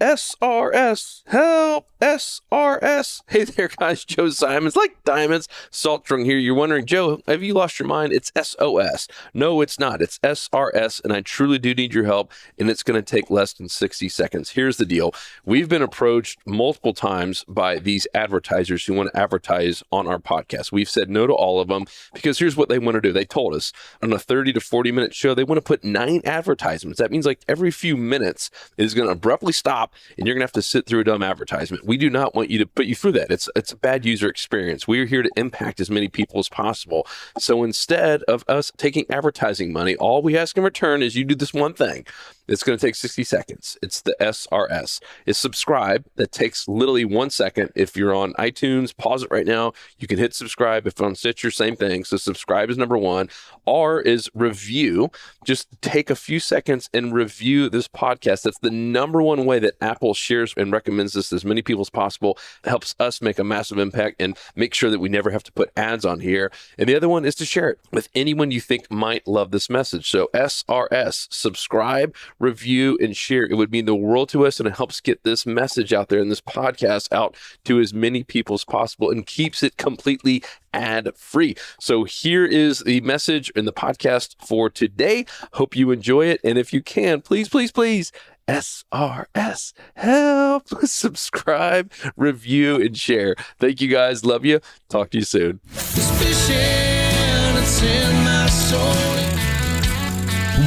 SRS, help, SRS. Hey there, guys. Joe Simons, like diamonds. Salt Drunk here. You're wondering, Joe, have you lost your mind? It's SOS. No, it's not. It's SRS, and I truly do need your help, and it's going to take less than 60 seconds. Here's the deal. We've been approached multiple times by these advertisers who want to advertise on our podcast. We've said no to all of them because here's what they want to do. They told us on a 30 to 40-minute show, they want to put 9 advertisements. That means like every few minutes it is going to abruptly stop, and you're going to have to sit through a dumb advertisement. We do not want you to put you through that. It's a bad user experience. We are here to impact as many people as possible. So instead of us taking advertising money, all we ask in return is you do this one thing. It's going to take 60 seconds. It's the SRS. It's subscribe. That takes literally 1 second. If you're on iTunes, pause it right now. You can hit subscribe. If on Stitcher, same thing. So subscribe is number 1. R is review. Just take a few seconds and review this podcast. That's the number 1 way that Apple shares and recommends this to as many people as possible. It helps us make a massive impact and make sure that we never have to put ads on here. And the other one is to share it with anyone you think might love this message. So SRS, subscribe, review, and share. It would mean the world to us, and it helps get this message out there and this podcast out to as many people as possible and keeps it completely ad-free. So here is the message in the podcast for today. Hope you enjoy it. And if you can, please, please, please, SRS, help, subscribe, review, and share. Thank you guys. Love you. Talk to you soon.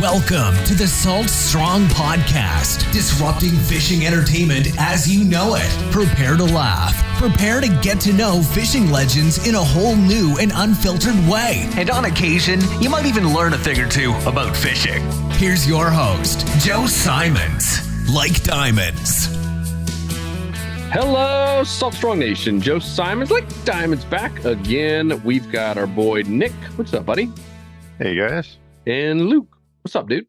Welcome to the Salt Strong Podcast, disrupting fishing entertainment as you know it. Prepare to laugh. Prepare to get to know fishing legends in a whole new and unfiltered way. And on occasion, you might even learn a thing or two about fishing. Here's your host, Joe Simons, like diamonds. Hello, Salt Strong Nation. Joe Simons, like diamonds, back again. We've got our boy Nick. What's up, buddy? Hey, guys. And Luke. What's up, dude?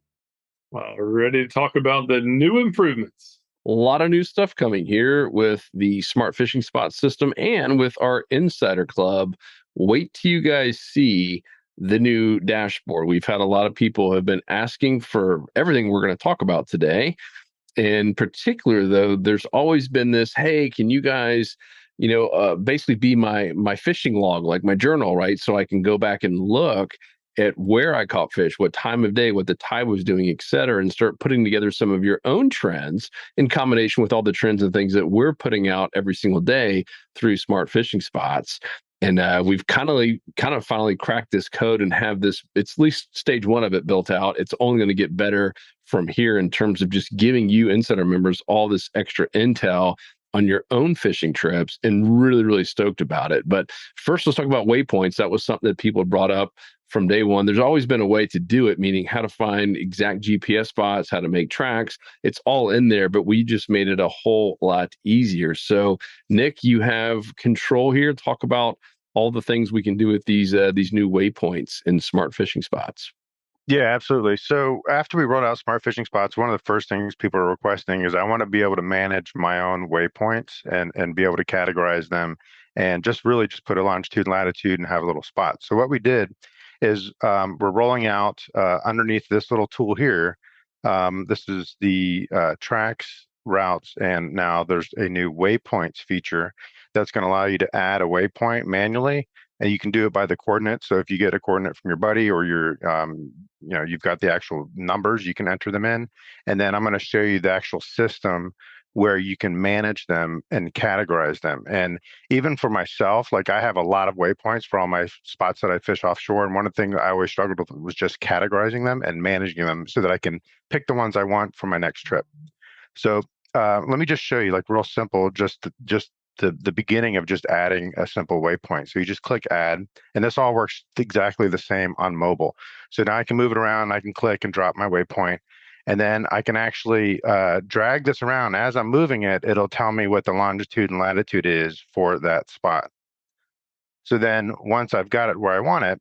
Well, we're ready to talk about the new improvements. A lot of new stuff coming here with the Smart Fishing Spot system and with our Insider Club. Wait till you guys see the new dashboard. We've had a lot of people have been asking for everything we're going to talk about today. In particular, though, there's always been this, hey, can you guys, basically be my fishing log, like my journal, right? So I can go back and look at where I caught fish, what time of day, what the tide was doing, et cetera, and start putting together some of your own trends in combination with all the trends and things that we're putting out every single day through Smart Fishing Spots. And we've kind of finally cracked this code and have this, it's at least stage 1 of it built out. It's only going to get better from here in terms of just giving you Insider members all this extra intel on your own fishing trips, and really, really stoked about it. But first, let's talk about waypoints. That was something that people brought up from day one. There's always been a way to do it, meaning how to find exact GPS spots, how to make tracks. It's all in there, but we just made it a whole lot easier. So, Nick, you have control here. Talk about all the things we can do with these new waypoints and Smart Fishing Spots. Yeah, absolutely. So after we rolled out Smart Fishing Spots, one of the first things people are requesting is I want to be able to manage my own waypoints and be able to categorize them and just put a longitude and latitude and have a little spot. So what we did is we're rolling out underneath this little tool here. This is the tracks, routes, and now there's a new waypoints feature that's going to allow you to add a waypoint manually. And you can do it by the coordinates. So if you get a coordinate from your buddy or you've got the actual numbers, you can enter them in. And then I'm going to show you the actual system where you can manage them and categorize them. And even for myself, like I have a lot of waypoints for all my spots that I fish offshore. And one of the things I always struggled with was just categorizing them and managing them so that I can pick the ones I want for my next trip. So let me just show you, like real simple, just the beginning of just adding a simple waypoint. So you just click add, and this all works exactly the same on mobile. So now I can move it around, I can click and drop my waypoint, and then I can actually drag this around. As I'm moving it, it'll tell me what the longitude and latitude is for that spot. So then once I've got it where I want it,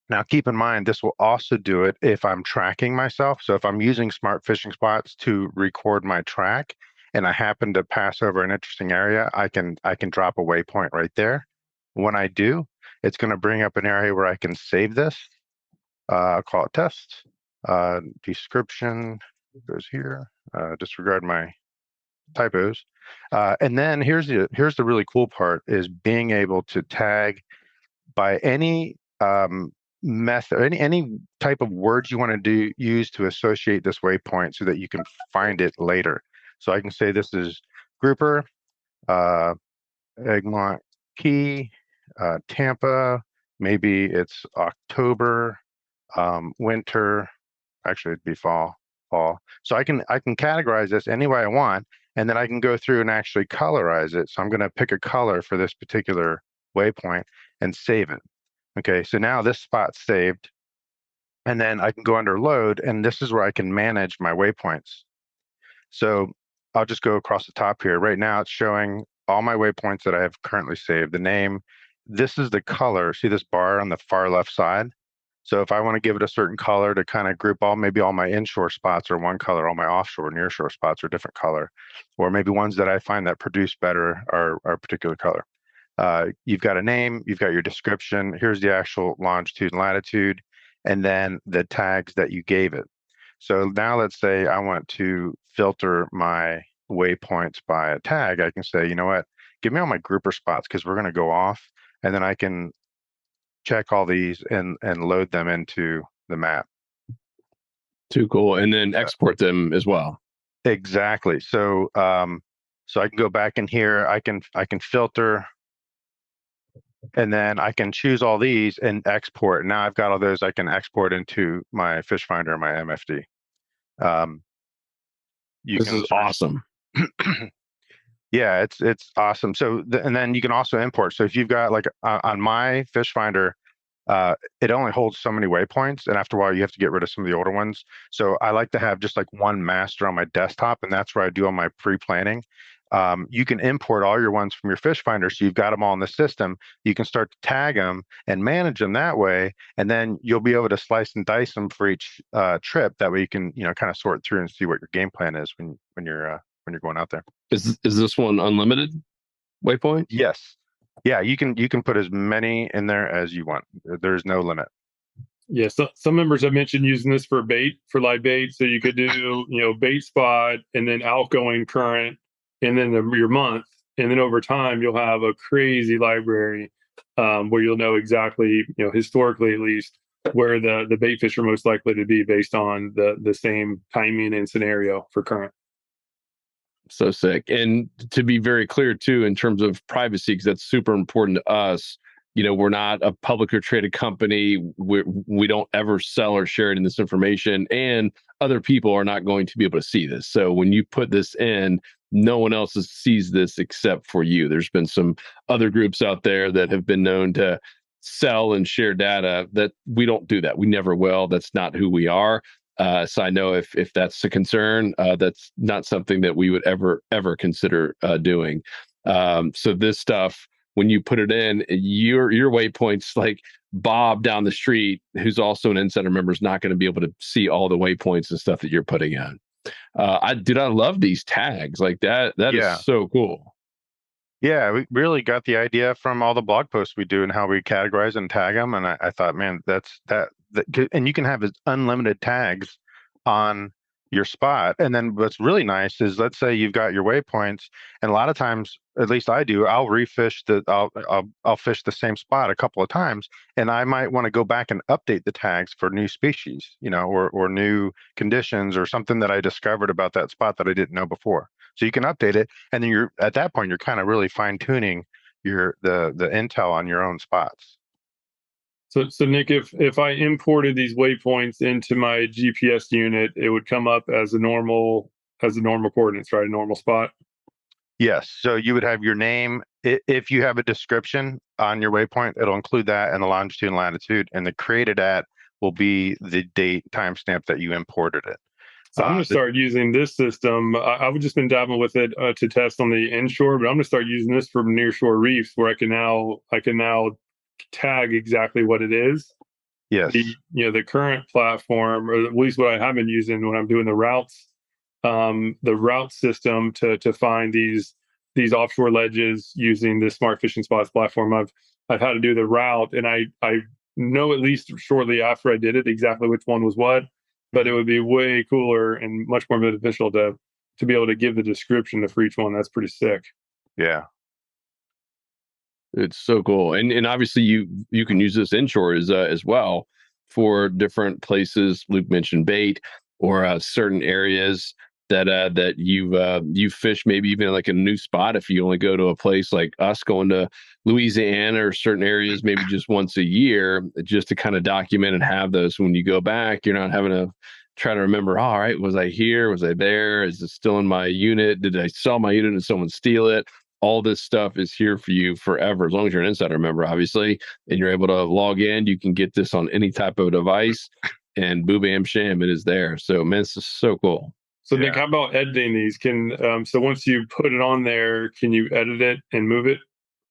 now keep in mind, this will also do it if I'm tracking myself. So if I'm using Smart Fishing Spots to record my track, and I happen to pass over an interesting area, I can drop a waypoint right there. When I do, it's going to bring up an area where I can save this. I'll call it test. Description goes here. Disregard my typos. And then here's the really cool part is being able to tag by any method, any type of words you want to use to associate this waypoint so that you can find it later. So I can say this is grouper, Egmont Key, Tampa, maybe it's October, winter, actually it'd be fall. So I can categorize this any way I want, and then I can go through and actually colorize it. So I'm going to pick a color for this particular waypoint and save it. Okay, so now this spot's saved, and then I can go under load, and this is where I can manage my waypoints. So I'll just go across the top here. Right now it's showing all my waypoints that I have currently saved, the name. This is the color. See this bar on the far left side? So if I want to give it a certain color to kind of group maybe all my inshore spots are one color, all my offshore nearshore spots are a different color, or maybe ones that I find that produce better are a particular color. You've got a name, you've got your description, here's the actual longitude and latitude, and then the tags that you gave it. So now let's say I want to filter my waypoints by a tag. I can say, you know what, give me all my grouper spots because we're going to go off, and then I can check all these and load them into the map. Too cool. And then export them as well. Exactly. So so I can go back in here, I can filter, and then I can choose all these and export. Now I've got all those I can export into my fish finder and my MFD. This is awesome. Yeah, it's awesome. So and then you can also import. So if you've got like on my fish finder, it only holds so many waypoints, and after a while you have to get rid of some of the older ones. So I like to have just like one master on my desktop, and that's where I do all my pre-planning. You can import all your ones from your fish finder, so you've got them all in the system. You can start to tag them and manage them that way, and then you'll be able to slice and dice them for each trip. That way you can kind of sort through and see what your game plan is when you're going out there. Is this one unlimited waypoint? Yes. Yeah, you can put as many in there as you want. There's no limit. Yeah, so some members have mentioned using this for live bait. So you could do, bait spot and then outgoing current and then your month. And then over time, you'll have a crazy library where you'll know exactly, historically at least, where the bait fish are most likely to be based on the same timing and scenario for current. So sick. And to be very clear too, in terms of privacy, because that's super important to us. We're not a public or traded company. We don't ever sell or share it in this information, and other people are not going to be able to see this. So when you put this in, no one else sees this except for you. There's been some other groups out there that have been known to sell and share data. That we don't do that. We never will. That's not who we are. So I know if that's a concern, that's not something that we would ever consider doing. So this stuff, when you put it in, your waypoints, like Bob down the street, who's also an insider member, is not going to be able to see all the waypoints and stuff that you're putting in. I love these tags like that. That is so cool. Yeah, we really got the idea from all the blog posts we do and how we categorize and tag them. And I thought, man, that's and you can have unlimited tags on your spot. And then what's really nice is, let's say you've got your waypoints, and a lot of times, at least I do, I'll refish I'll fish the same spot a couple of times, and I might want to go back and update the tags for new species, or new conditions or something that I discovered about that spot that I didn't know before. So you can update it, and then you're at that point, you're kind of really fine tuning the intel on your own spots. So Nick, if I imported these waypoints into my GPS unit, it would come up as a normal coordinates, right? A normal spot. Yes. So you would have your name. If you have a description on your waypoint, it'll include that and the longitude and latitude, and the created at will be the date timestamp that you imported it. So I'm going to start using this system. I've just been dabbling with it to test on the inshore, but I'm going to start using this for nearshore reefs, where I can now tag exactly what it is. Yes. The current platform, or at least what I have been using when I'm doing the routes, the route system to find these offshore ledges using the Smart Fishing Spots platform. I've had to do the route, and I know at least shortly after I did it exactly which one was what. But it would be way cooler and much more beneficial to to be able to give the description for each one. That's pretty sick. Yeah. It's so cool, and obviously you can use this inshore as well for different places. Luke mentioned bait or certain areas that you've fished, maybe even like a new spot. If you only go to a place like us going to Louisiana or certain areas, maybe just once a year, just to kind of document and have those. When you go back, you're not having to try to remember. All right, was I here? Was I there? Is it still in my unit? Did I sell my unit? Did someone steal it? All this stuff is here for you forever, as long as you're an insider member, obviously, and you're able to log in. You can get this on any type of device, and boo bam sham, it is there. So, man, this is so cool. So, Nick, how about editing these? So once you put it on there, can you edit it and move it?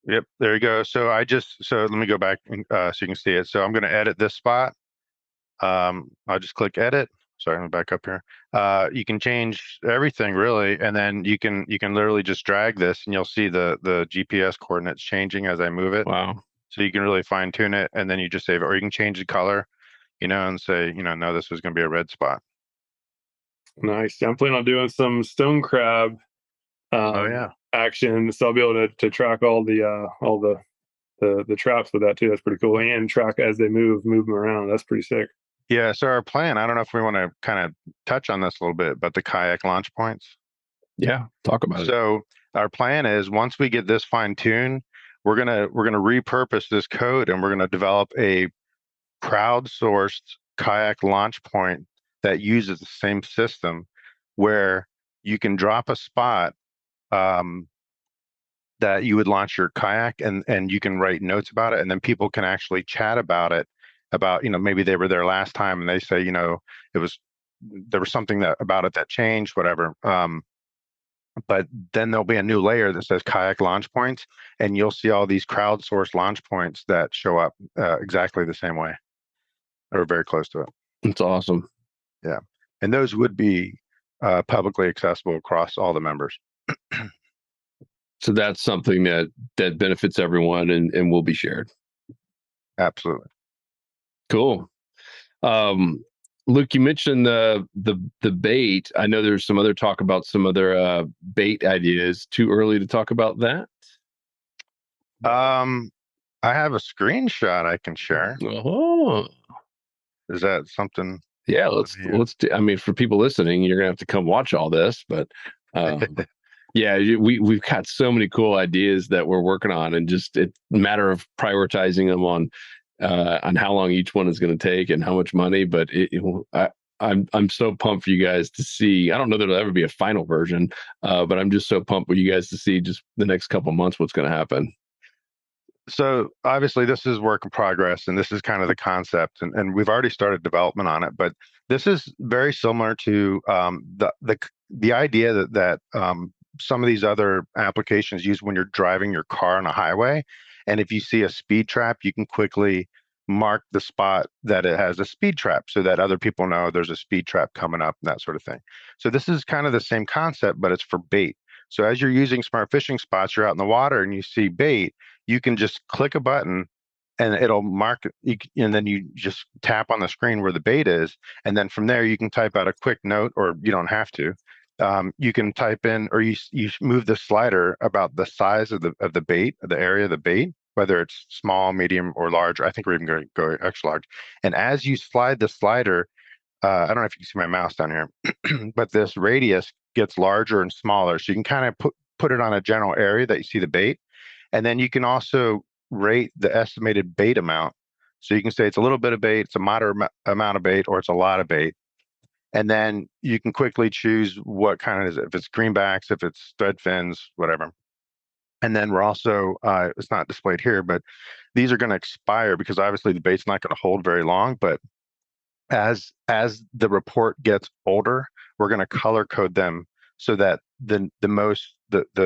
Yep, there you go. So let me go back so you can see it. So I'm going to edit this spot. I'll just click edit. Sorry, I'm back up here. You can change everything really, and then you can literally just drag this, and you'll see the GPS coordinates changing as I move it. Wow! So you can really fine tune it, and then you just save it, or you can change the color, and say, no, this is going to be a red spot. Nice. I'm planning on doing some stone crab action, so I'll be able to track all the traps with that too. That's pretty cool, and track as they move them around. That's pretty sick. Yeah, so our plan, I don't know if we want to kind of touch on this a little bit, but the kayak launch points. Yeah, talk about it. So our plan is, once we get this fine-tuned, we're gonna repurpose this code, and we're gonna develop a crowdsourced kayak launch point that uses the same system, where you can drop a spot that you would launch your kayak, and you can write notes about it, and then people can actually chat about it, about maybe they were there last time and they say there was something about it that changed, whatever, but then there'll be a new layer that says kayak launch points, and you'll see all these crowdsourced launch points that show up exactly the same way, or very close to it. It's awesome. Yeah, and those would be publicly accessible across all the members. So that's something that benefits everyone and will be shared. Absolutely. Cool. Luke, you mentioned the bait. I know there's some other talk about some other bait ideas. Too early to talk about that? I have a screenshot I can share. Oh, is that something? Yeah, let's do. I mean, for people listening, you're gonna have to come watch all this, but yeah, we've got so many cool ideas that we're working on, and just it's a matter of prioritizing them on how long each one is going to take and how much money. But I'm so pumped for you guys to see. I don't know that it'll ever be a final version, but I'm just so pumped for you guys to see just the next couple of months what's going to happen. So obviously this is work in progress, and this is kind of the concept, and we've already started development on it. But this is very similar to the idea that some of these other applications use when you're driving your car on a highway. And if you see a speed trap, you can quickly mark the spot that it has a speed trap, so that other people know there's a speed trap coming up, and that sort of thing. So this is kind of the same concept, but it's for bait. So as you're using smart fishing spots, you're out in the water and you see bait, you can just click a button and it'll mark it, and then you just tap on the screen where the bait is, and then from there you can type out a quick note, or you don't have to. You can type in, or you move the slider about the size of the bait, the area of the bait, whether it's small, medium, or large. I think we're even going to go extra large. And as you slide the slider, I don't know if you can see my mouse down here, but this radius gets larger and smaller. So you can kind of put it on a general area that you see the bait. And then you can also rate the estimated bait amount. So you can say it's a little bit of bait, it's a moderate amount of bait, or it's a lot of bait. And then you can quickly choose what kind of is it, if it's greenbacks, if it's stud fins, whatever. And then we're also, it's not displayed here, but these are going to expire, because obviously the bait's not going to hold very long. But as the report gets older, we're going to color code them so that the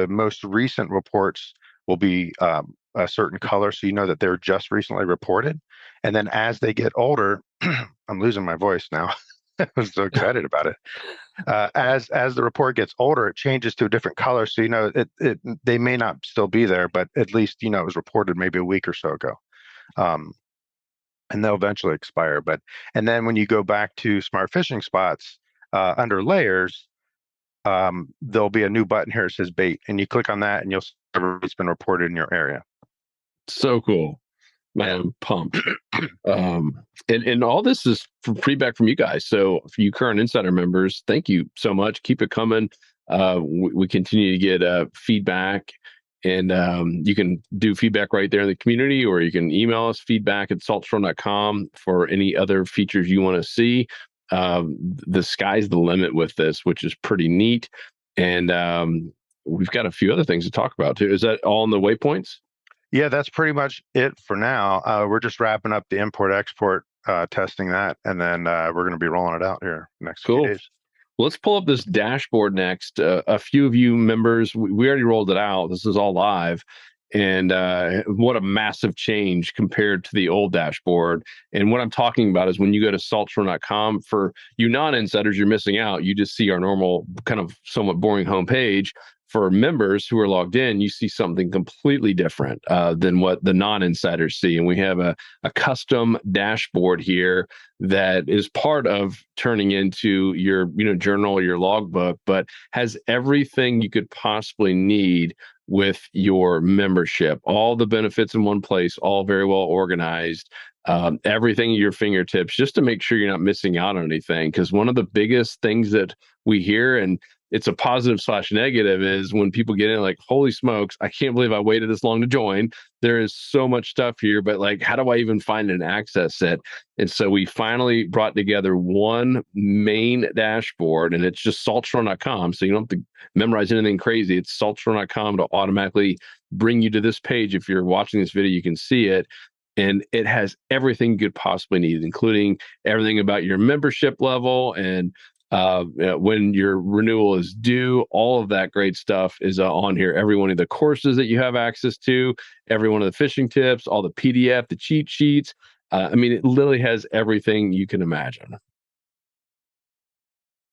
most recent reports will be a certain color, so you know that they're just recently reported. And then as they get older, I'm losing my voice now. I was so excited about it. As the report gets older, it changes to a different color, so you know they may not still be there, but at least you know it was reported maybe a week or so ago, and they'll eventually expire. And then when you go back to smart fishing spots under layers, there'll be a new button here that says bait, and you click on that, and you'll see everybody's been reported in your area. So cool, man. I'm pumped. And all this is feedback from you guys. So for you current insider members, thank you so much. Keep it coming. We continue to get feedback, and you can do feedback right there in the community, or you can email us feedback@saltstrong.com for any other features you want to see. The sky's the limit with this, which is pretty neat. And we've got a few other things to talk about too. Is that all in the waypoints? Yeah, that's pretty much it for now. We're just wrapping up the import-export testing that, and then we're going to be rolling it out here next few Cool. days. Let's pull up this dashboard next. A few of you members, we already rolled it out. This is all live. And what a massive change compared to the old dashboard. And what I'm talking about is when you go to saltstrong.com, for you non-insiders, you're missing out. You just see our normal kind of somewhat boring homepage. For members who are logged in, you see something completely different than what the non-insiders see. And we have a custom dashboard here that is part of turning into your journal or your logbook, but has everything you could possibly need with your membership. All the benefits in one place, all very well organized. Everything at your fingertips, just to make sure you're not missing out on anything. Because one of the biggest things that we hear, and it's a positive/negative, is when people get in like, holy smokes, I can't believe I waited this long to join. There is so much stuff here, but like, how do I even find and access it? And so we finally brought together one main dashboard, and it's just saltstrong.com. So you don't have to memorize anything crazy. It's saltstrong.com to automatically bring you to this page. If you're watching this video, you can see it. And it has everything you could possibly need, including everything about your membership level and when your renewal is due. All of that great stuff is on here. Every one of the courses that you have access to, every one of the fishing tips, all the PDF, the cheat sheets. I mean, it literally has everything you can imagine.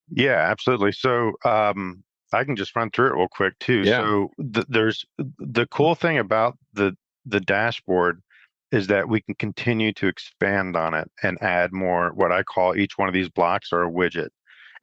Yeah, absolutely. So I can just run through it real quick too. Yeah. So there's the cool thing about the dashboard is that we can continue to expand on it and add more. What I call each one of these blocks are a widget.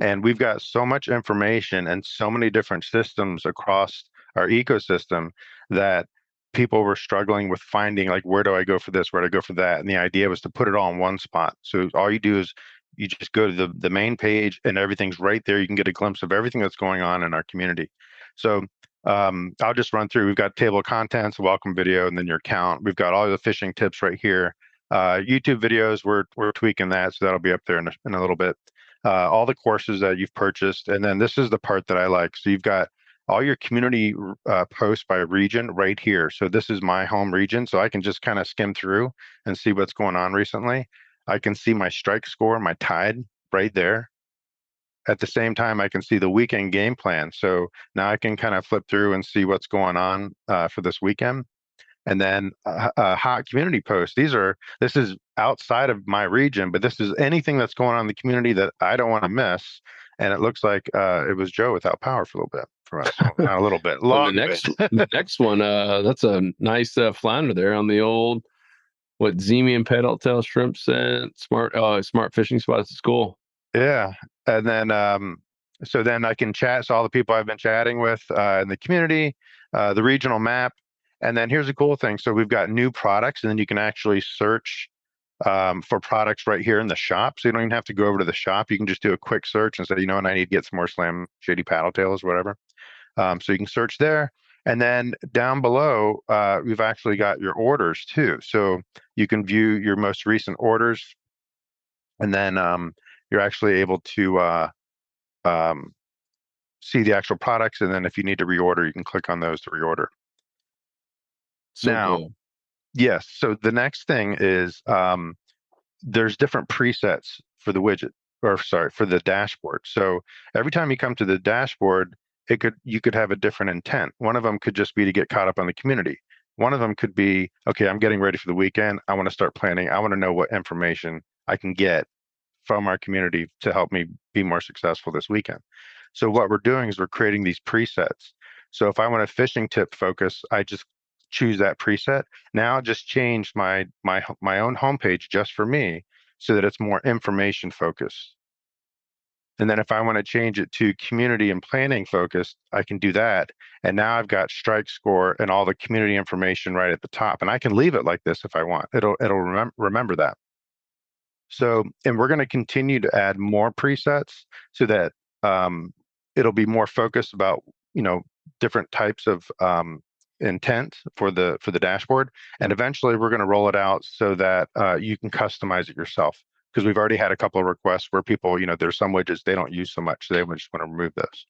And we've got so much information and so many different systems across our ecosystem that people were struggling with finding, like, where do I go for this? Where do I go for that? And the idea was to put it all in one spot. So all you do is you just go to the main page and everything's right there. You can get a glimpse of everything that's going on in our community. So I'll just run through. We've got table of contents, welcome video, and then your account. We've got all the fishing tips right here. YouTube videos, we're tweaking that, so that'll be up there in a little bit. All the courses that you've purchased, and then this is the part that I like. So you've got all your community posts by region right here. So this is my home region, so I can just kind of skim through and see what's going on recently. I can see my strike score, my tide right there. At the same time, I can see the weekend game plan. So now I can kind of flip through and see what's going on for this weekend. And then hot community posts. This is outside of my region, but this is anything that's going on in the community that I don't want to miss. And it looks like it was Joe without power for a little bit for us. Not a little bit, long The next one, that's a nice flounder there on the old Zemian pedal tail shrimp scent, smart fishing spots at school. Yeah. And then so then I can chat. So all the people I've been chatting with in the community, the regional map. And then here's a cool thing. So we've got new products, and then you can actually search for products right here in the shop. So you don't even have to go over to the shop. You can just do a quick search and say, you know what, I need to get some more Slam Shady paddle tails, whatever. So you can search there. And then down below, we've actually got your orders too. So you can view your most recent orders. And then you're actually able to see the actual products. And then if you need to reorder, you can click on those to reorder. So now, cool. yes. So the next thing is there's different presets for the widget, or sorry, for the dashboard. So every time you come to the dashboard, you could have a different intent. One of them could just be to get caught up on the community. One of them could be, okay, I'm getting ready for the weekend. I want to start planning. I want to know what information I can get from our community to help me be more successful this weekend. So what we're doing is we're creating these presets. So if I want a fishing tip focus, I just choose that preset. Now just change my own homepage just for me so that it's more information focused. And then if I want to change it to community and planning focused, I can do that. And now I've got strike score and all the community information right at the top. And I can leave it like this if I want. It'll remember that. So, and we're going to continue to add more presets so that it'll be more focused about, different types of intent for the dashboard. And eventually we're going to roll it out so that you can customize it yourself. Because we've already had a couple of requests where people, there's some widgets they don't use so much. So they just want to remove those.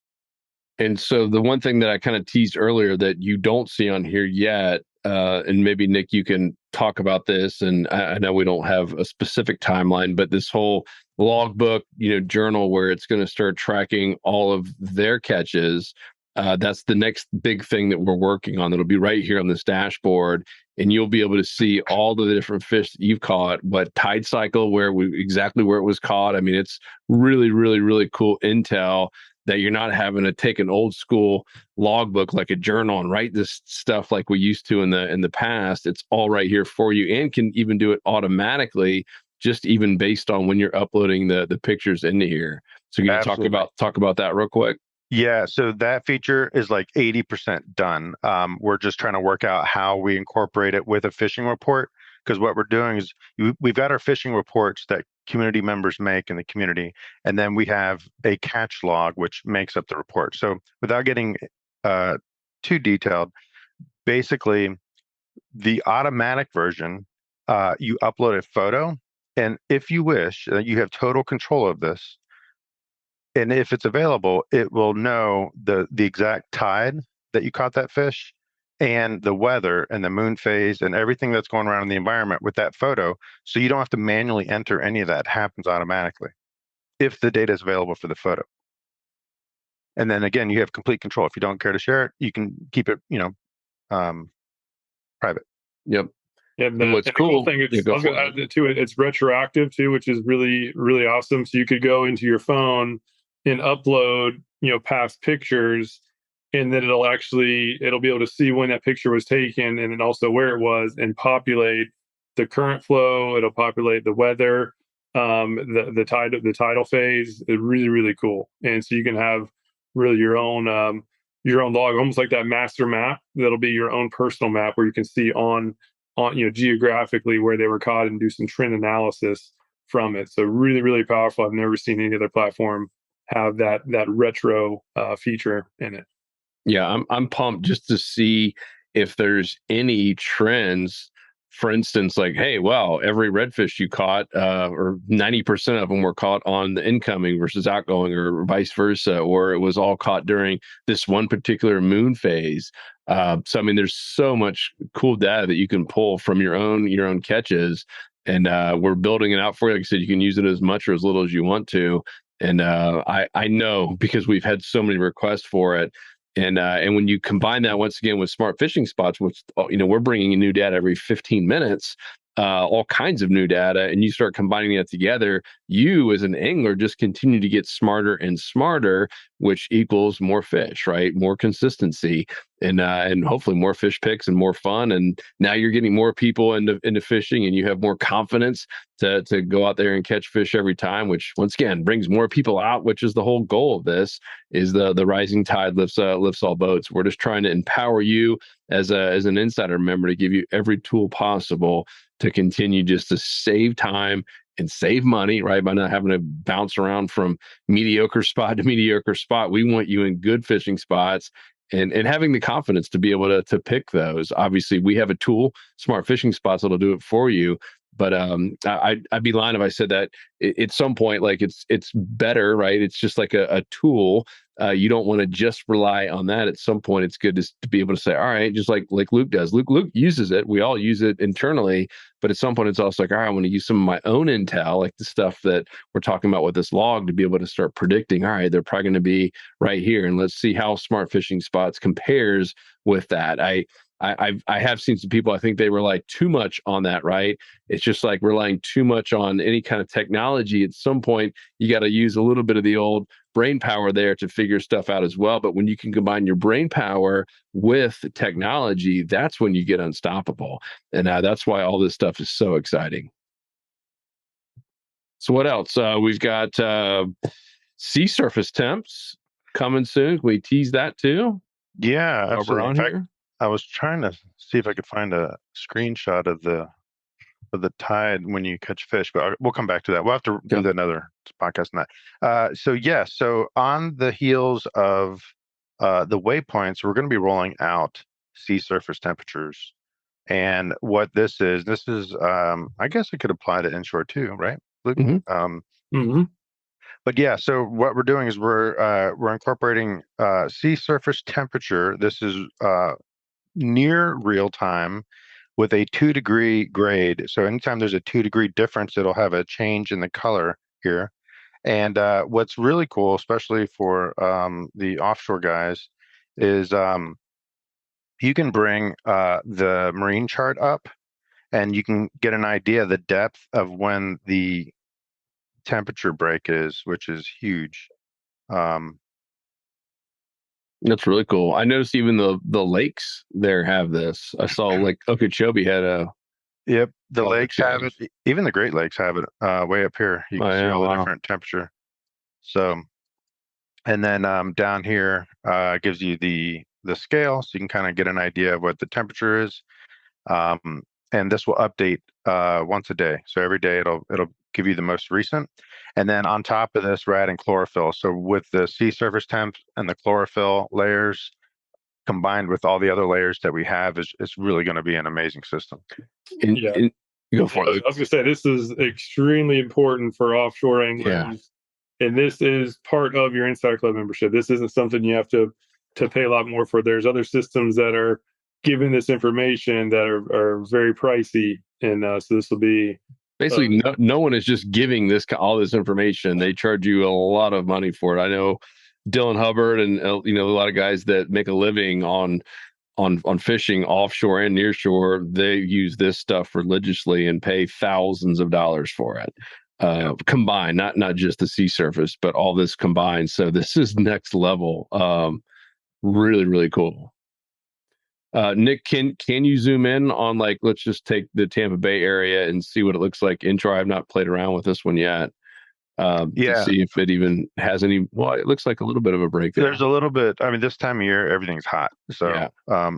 And so the one thing that I kind of teased earlier that you don't see on here yet, and maybe Nick, you can talk about this. And I know we don't have a specific timeline, but this whole logbook, journal where it's going to start tracking all of their catches. That's the next big thing that we're working on. That'll be right here on this dashboard, and you'll be able to see all the different fish that you've caught, what tide cycle, exactly where it was caught. I mean, it's really, really, really cool intel that you're not having to take an old school logbook like a journal and write this stuff like we used to in the past. It's all right here for you, and can even do it automatically, just even based on when you're uploading the pictures into here. So can you talk about that real quick? Yeah, so that feature is like 80% done. We're just trying to work out how we incorporate it with a fishing report, because what we're doing is we've got our fishing reports that community members make in the community, and then we have a catch log which makes up the report. So without getting too detailed, basically the automatic version, you upload a photo, and if you wish, you have total control of this. And if it's available, it will know the exact tide that you caught that fish, and the weather and the moon phase and everything that's going around in the environment with that photo. So you don't have to manually enter any of that. It happens automatically if the data is available for the photo. And then again, you have complete control. If you don't care to share it, you can keep it, private. Yep. And what's cool thing is, I'll add to it, it's retroactive too, which is really, really awesome. So you could go into your phone and upload, past pictures, and then it'll be able to see when that picture was taken, and then also where it was, and populate the current flow. It'll populate the weather, the tidal phase. It's really, really cool. And so you can have really your own log, almost like that master map. That'll be your own personal map where you can see on geographically where they were caught and do some trend analysis from it. So really, really powerful. I've never seen any other platform have that retro feature in it. Yeah, I'm pumped just to see if there's any trends. For instance, like, hey, well, every redfish you caught, or 90% of them were caught on the incoming versus outgoing, or vice versa, or it was all caught during this one particular moon phase. So I mean, there's so much cool data that you can pull from your own catches, and we're building it out for you. Like I said, you can use it as much or as little as you want to. And I know, because we've had so many requests for it. And when you combine that once again with smart fishing spots, which we're bringing in new data every 15 minutes, all kinds of new data, and you start combining that together, you as an angler just continue to get smarter and smarter, which equals more fish, right? More consistency, and hopefully more fish picks and more fun. And now you're getting more people into fishing, and you have more confidence to go out there and catch fish every time, which once again brings more people out, which is the whole goal of this. Is the rising tide lifts all boats. We're just trying to empower you as an insider member to give you every tool possible to continue just to save time and save money, right? By not having to bounce around from mediocre spot to mediocre spot. We want you in good fishing spots, and having the confidence to be able to pick those. Obviously, we have a tool, Smart Fishing Spots, that'll do it for you. But I'd be lying if I said that at some point, like it's better, right? It's just like a tool. You don't want to just rely on that. At some point, it's good to be able to say, all right, just like Luke does. Luke uses it. We all use it internally. But at some point, it's also like, all right, I want to use some of my own intel, like the stuff that we're talking about with this log, to be able to start predicting, all right, they're probably going to be right here. And let's see how Smart Fishing Spots compares with that. I have seen some people, I think they rely too much on that, right? It's just like relying too much on any kind of technology. At some point, you got to use a little bit of the old brain power there to figure stuff out as well. But when you can combine your brain power with technology, that's when you get unstoppable. And that's why all this stuff is so exciting. So what else? We've got sea surface temps coming soon. Can we tease that too? Yeah, While we're absolutely. on In fact, here. I was trying to see if I could find a screenshot of the tide when you catch fish, but we'll come back to that. We'll have to do Okay. another podcast on that. So on the heels of the waypoints, we're going to be rolling out sea surface temperatures. And what this is, I guess it could apply to inshore too, right, Luke? Mhm. But yeah, so what we're doing is we're incorporating sea surface temperature. This is near real time with a 2-degree grade. So anytime there's a 2-degree difference, it'll have a change in the color here. And what's really cool, especially for the offshore guys, is you can bring the marine chart up and you can get an idea of the depth of when the temperature break is, which is huge. That's really cool. I noticed even the lakes there have this. I saw like Okeechobee had a Yep, the color lakes have it. change. Even the Great Lakes have it way up here. You Oh can see yeah, all the wow. different temperature. So, and then down here gives you the scale, so you can kind of get an idea of what the temperature is. And this will update once a day. So every day it'll give you the most recent. And then on top of this, we're adding chlorophyll. So with the sea surface temps and the chlorophyll layers combined with all the other layers that we have, is really going to be an amazing system. Yeah. Go for I it. was going to say, this is extremely important for offshore Yeah. anglers. And this is part of your Insider Club membership. This isn't something you have to pay a lot more for. There's other systems that are giving this information that are very pricey. And so this will be Basically, no one is just giving all this information. They charge you a lot of money for it. I know Dylan Hubbard and a lot of guys that make a living on fishing offshore and nearshore. They use this stuff religiously and pay thousands of dollars for it. Combined, not just the sea surface, but all this combined. So this is next level. Really, really cool. Nick, can you zoom in on, like, let's just take the Tampa Bay area and see what it looks like inshore? I've not played around with this one yet. To Yeah, see if it even has any. Well, it looks like a little bit of a break there. there's a little bit. I mean, this time of year, everything's hot, so Yeah.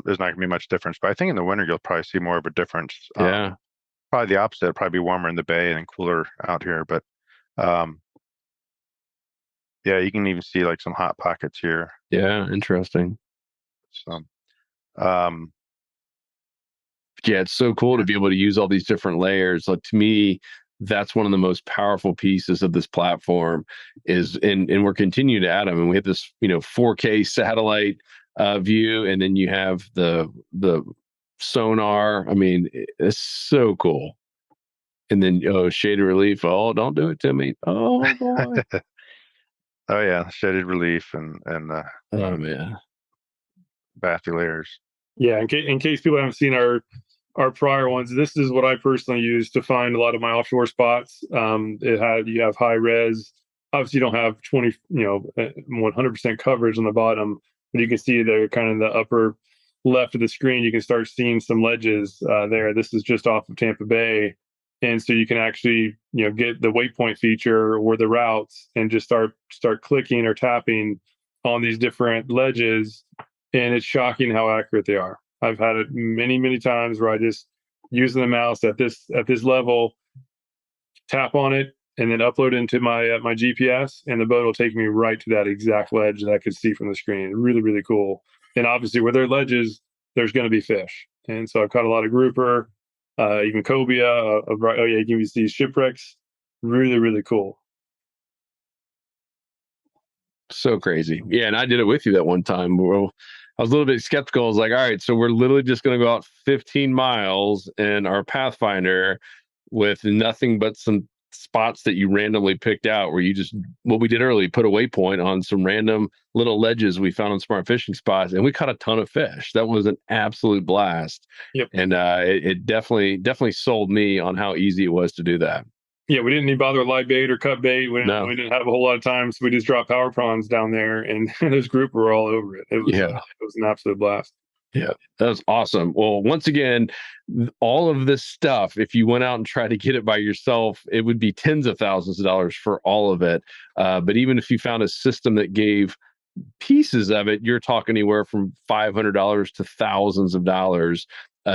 there's not going to be much difference. But I think in the winter, you'll probably see more of a difference. Yeah. Probably the opposite. It'll probably be warmer in the bay and cooler out here. But yeah, you can even see like some hot pockets here. Yeah, interesting. So, yeah, it's so cool to be able to use all these different layers. Like, to me, that's one of the most powerful pieces of this platform is, and we're continuing to add them. And we have this, 4K satellite view, and then you have the sonar. I mean, it's so cool. And then shaded relief. Oh, don't do it to me. Oh boy. oh yeah, shaded relief and Oh man. bathy layers. Yeah, in case people haven't seen our prior ones, this is what I personally use to find a lot of my offshore spots. You have high res. Obviously, you don't have 100% coverage on the bottom, but you can see there, kind of in the upper left of the screen, you can start seeing some ledges there. This is just off of Tampa Bay, and so you can actually get the waypoint feature or the routes and just start clicking or tapping on these different ledges, and it's shocking how accurate they are. I've had it many, many times where I just using the mouse at this level, tap on it, and then upload it into my GPS, and the boat will take me right to that exact ledge that I could see from the screen. Really, really cool. And obviously, where there are ledges, there's going to be fish. And so I've caught a lot of grouper, even cobia. You can see shipwrecks. Really, really cool. So crazy. Yeah, and I did it with you that one time. Well, I was a little bit skeptical. I was like, all right, so we're literally just going to go out 15 miles in our Pathfinder with nothing but some spots that you randomly picked out, where you just, what we did earlier, put a waypoint on some random little ledges we found on smart fishing spots, and we caught a ton of fish. That was an absolute blast. Yep. And it definitely sold me on how easy it was to do that. Yeah, we didn't even bother with live bait or cut bait. We didn't have a whole lot of time, so we just dropped power prawns down there, and those group were all over it. It was an absolute blast. Yeah, that was awesome. Well, once again, all of this stuff, if you went out and tried to get it by yourself, it would be tens of thousands of dollars for all of it. But even if you found a system that gave pieces of it, you're talking anywhere from $500 to thousands of dollars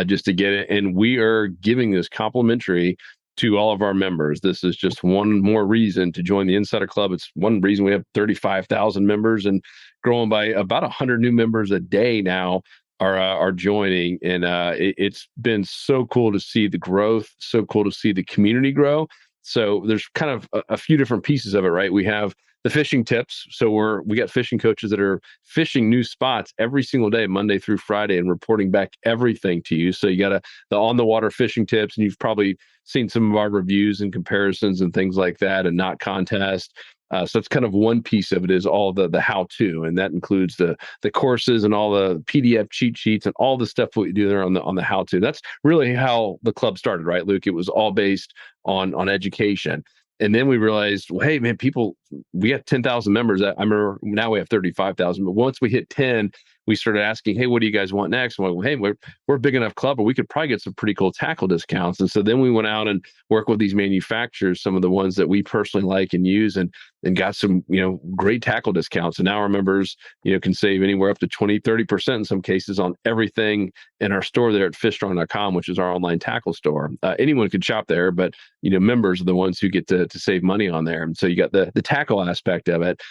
just to get it. And we are giving this complimentary to all of our members. This is just one more reason to join the Insider Club. It's one reason we have 35,000 members and growing by about 100 new members a day now are joining. And it's been so cool to see the growth, so cool to see the community grow. So there's kind of a few different pieces of it, right? We have the fishing tips. So we got fishing coaches that are fishing new spots every single day, Monday through Friday, and reporting back everything to you. So you got the on the water fishing tips, and you've probably seen some of our reviews and comparisons and things like that, and not contest. So it's kind of one piece of it is all the how to, and that includes the courses and all the PDF cheat sheets and all the stuff we do there on the how to. That's really how the club started, right, Luke? It was all based on education. And then we realized, well, hey, man, we got 10,000 members. I remember now we have 35,000. But once we hit 10, we started asking, hey, what do you guys want next? And we're like, hey, we're a big enough club, but we could probably get some pretty cool tackle discounts. And so then we went out and worked with these manufacturers, some of the ones that we personally like and use, and got some, great tackle discounts. And now our members, can save anywhere up to 20, 30% in some cases on everything in our store there at fishstrong.com, which is our online tackle store. Anyone could shop there, but members are the ones who get to save money on there. And so you got the tackle aspect of it.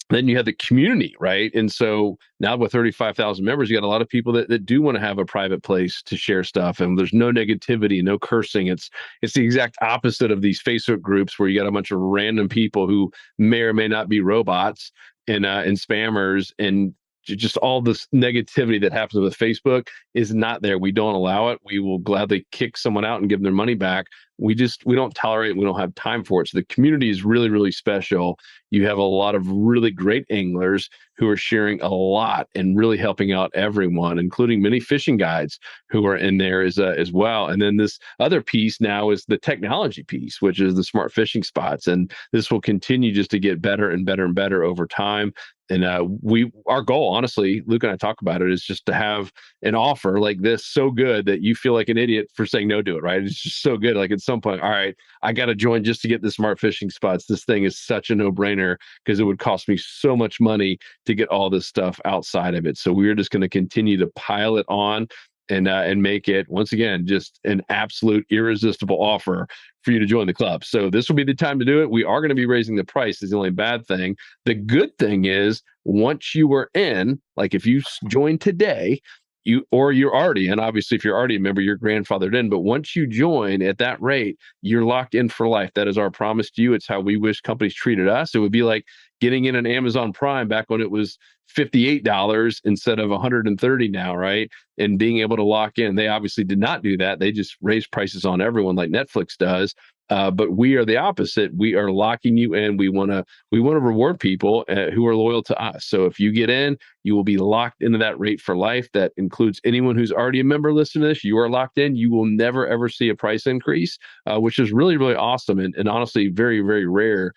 Then you have the community, right? And so now with 35,000 members, you got a lot of people that do want to have a private place to share stuff, and there's no negativity, no cursing. It's the exact opposite of these Facebook groups where you got a bunch of random people who may or may not be robots and spammers, and just all this negativity that happens with Facebook is not there. We don't allow it. We will gladly kick someone out and give them their money back. We don't tolerate it. We don't have time for it. So the community is really, really special. You have a lot of really great anglers who are sharing a lot and really helping out everyone, including many fishing guides who are in there as well. And then this other piece now is the technology piece, which is the smart fishing spots. And this will continue just to get better and better and better over time. And our goal, honestly, Luke and I talk about it, is just to have an offer like this so good that you feel like an idiot for saying no to it, right? It's just so good. Like at some point, all right, I got to join just to get the smart fishing spots. This thing is such a no-brainer because it would cost me so much money to get all this stuff outside of it. So we're just going to continue to pile it on and make it, once again, just an absolute irresistible offer for you to join the club. So this will be the time to do it. We are going to be raising the price is the only bad thing. The good thing is once you were in, like if you join today, you're already in. Obviously, if you're already a member, you're grandfathered in. But once you join at that rate, you're locked in for life. That is our promise to you. It's how we wish companies treated us. It would be like getting in an Amazon Prime back when it was $58 instead of $130 now, right? And being able to lock in. They obviously did not do that. They just raised prices on everyone like Netflix does. But we are the opposite. We are locking you in. We want to reward people who are loyal to us. So if you get in, you will be locked into that rate for life. That includes anyone who's already a member listening to this. You are locked in. You will never, ever see a price increase, which is really, really awesome. And honestly, very, very rare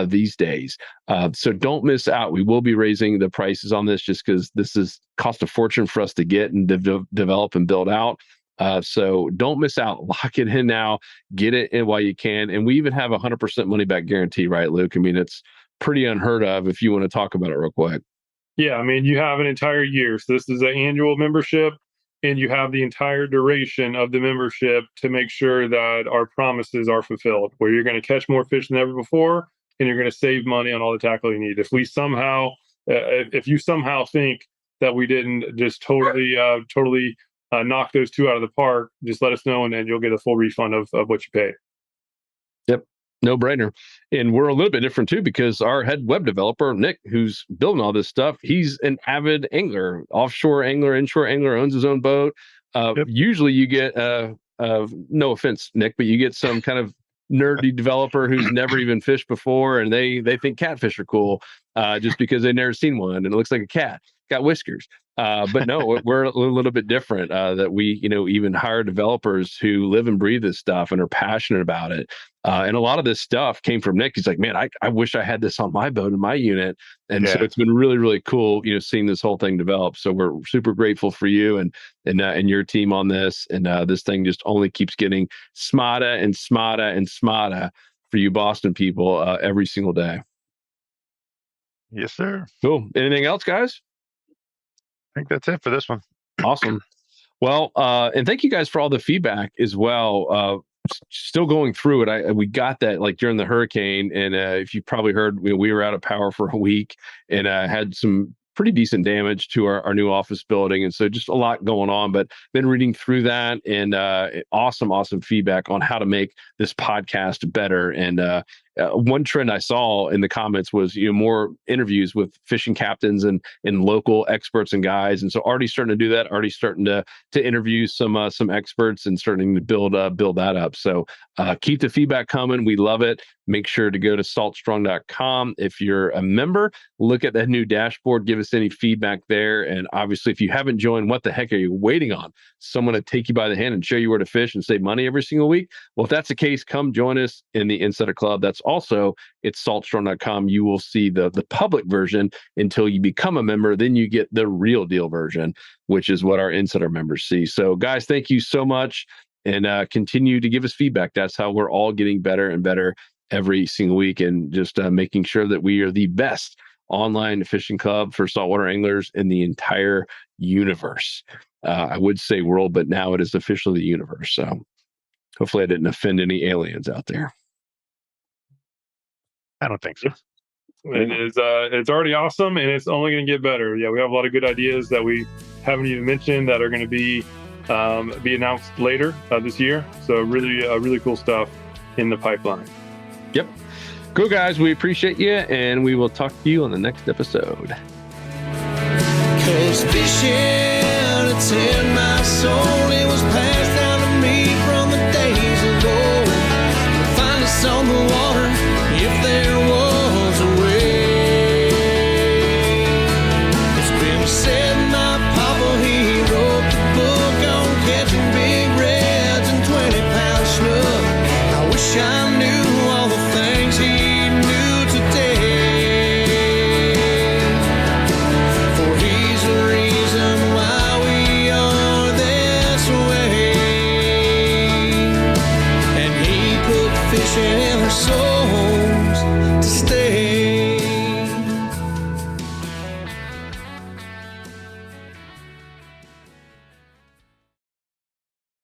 these days. So don't miss out. We will be raising the prices on this just because this is cost a fortune for us to get and develop and build out. So don't miss out. Lock it in now. Get it in while you can. And we even have 100% money back guarantee, right, Luke? I mean, it's pretty unheard of if you want to talk about it real quick. Yeah, I mean, you have an entire year. So this is an annual membership, and you have the entire duration of the membership to make sure that our promises are fulfilled, where you're going to catch more fish than ever before, and you're going to save money on all the tackle you need. If you somehow think that we didn't just totally knock those two out of the park, just let us know, and then you'll get a full refund of what you paid. Yep. No brainer. And we're a little bit different too, because our head web developer, Nick, who's building all this stuff, he's an avid angler, offshore angler, inshore angler, owns his own boat. Usually you get, no offense, Nick, but you get some kind of nerdy developer who's never even fished before, and they think catfish are cool just because they've never seen one and it looks like a cat. got whiskers. But no, we're a little bit different, that we, even hire developers who live and breathe this stuff and are passionate about it. And a lot of this stuff came from Nick. He's like, man, I wish I had this on my boat in my unit. And so it's been really, really cool, seeing this whole thing develop. So we're super grateful for you and your team on this. And this thing just only keeps getting smarter and smarter and smarter for you Boston people every single day. Yes, sir. Cool. Anything else, guys? I think that's it for this one. Awesome. Well, and thank you guys for all the feedback as well. Still going through it. We got that like during the hurricane, and if you probably heard, we were out of power for a week and had some pretty decent damage to our new office building. And so just a lot going on, but been reading through that, and awesome feedback on how to make this podcast better. And one trend I saw in the comments was, more interviews with fishing captains and local experts and guides. And so already starting to do that, already starting to interview some experts and starting to build that up. So keep the feedback coming. We love it. Make sure to go to saltstrong.com. If you're a member, look at that new dashboard, give us any feedback there. And obviously, if you haven't joined, what the heck are you waiting on? Someone to take you by the hand and show you where to fish and save money every single week? Well, if that's the case, come join us in the Insider Club. That's also, it's saltstrong.com. You will see the public version until you become a member. Then you get the real deal version, which is what our Insider members see. So guys, thank you so much, and continue to give us feedback. That's how we're all getting better and better every single week, and just making sure that we are the best online fishing club for saltwater anglers in the entire universe. I would say world, but now it is officially the universe. So hopefully I didn't offend any aliens out there. I don't think so. It is, it's already awesome, and it's only going to get better. Yeah, we have a lot of good ideas that we haven't even mentioned that are going to be announced later this year. So really cool stuff in the pipeline. Yep. Cool, guys. We appreciate you, and we will talk to you on the next episode. 'Cause fishing, it's in my soul, it was